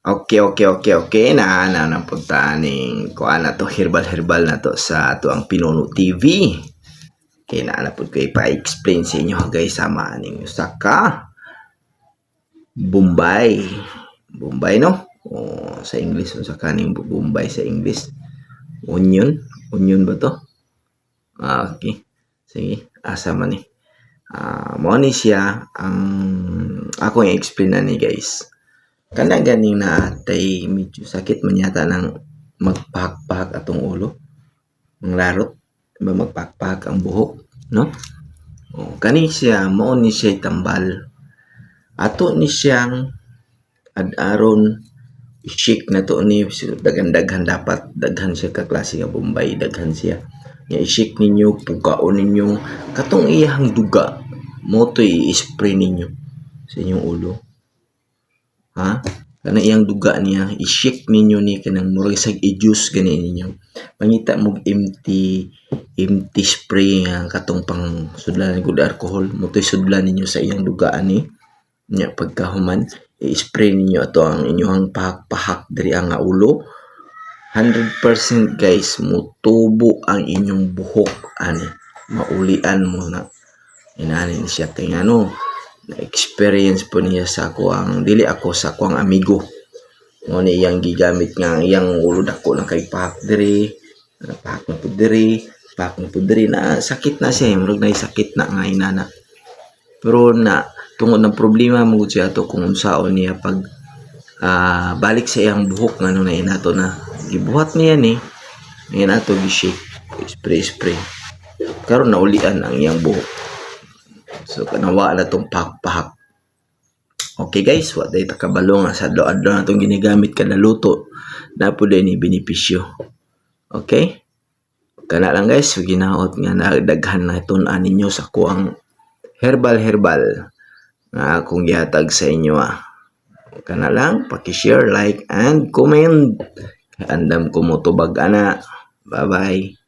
Okay. Na punta ning kuan na to herbal na to sa ato ang Pinuno TV. Okay, na pud ko ipa-explain sa inyo guys sama ning usa ka Bombay. Bombay no? O, sa English usa ka ning Bombay sa English. Onion ba to? Okay. Sige, asa man ni. Mao ni siya ang ako i-explain na ni guys. Kana ganing natay medyo sakit man yata ng magpahak-pahak atong ulo. Ang larot, ba magpahak ang buhok, no? O, kani siya, mao ni siya tambal. Ato ni siyang ad-aron i-shake na to ni daghan dapat daghan siya ka klase nga Bombay, daghan siya. Nga i-shake ninyo, pugaon ninyo katong iyang duga mo to i-spray ninyo sa inyong ulo. Ha? Kana iyang duga niya, i-shake ninyo ni kanang murag sag i-juice gani ninyo. Pangita mo empty spray nga katong pang sudlan gud alcohol, mo to sudlan ninyo sa iyang duga ani. Nya pagkahuman, i-spray ninyo ato ang inyong pahak diri ang ulo. 100% guys, mutubo ang inyong buhok ani. Maulian mo na. Inani ni siya kay ano na-experience po niya sa ako ang dili ako sa ako ang amigo mo ni iyang gigamit nga iyang ulo dako na kay pahak diri pahak na pud diri na sakit na siya murag na sakit na nga inana pero na tungod ng problema mo siya to kung unsaon niya pag balik sa iyang buhok ngano na inato na gibuhat niya ni inato gi-shake spray karon naulian ang iyang buhok. So, kanawa na itong pahak-pahak. Okay guys, what day takabalo nga sa adlaw na itong ginigamit kada luto na po din ni benepisyo. Okay? Kana lang guys, ginaot nga nagdaghan na ito na ninyo sa kuang herbal nga akong gihatag sa inyo Kana lang, paki-share, like, and comment. Andam ko mo tubag ana. Bye-bye.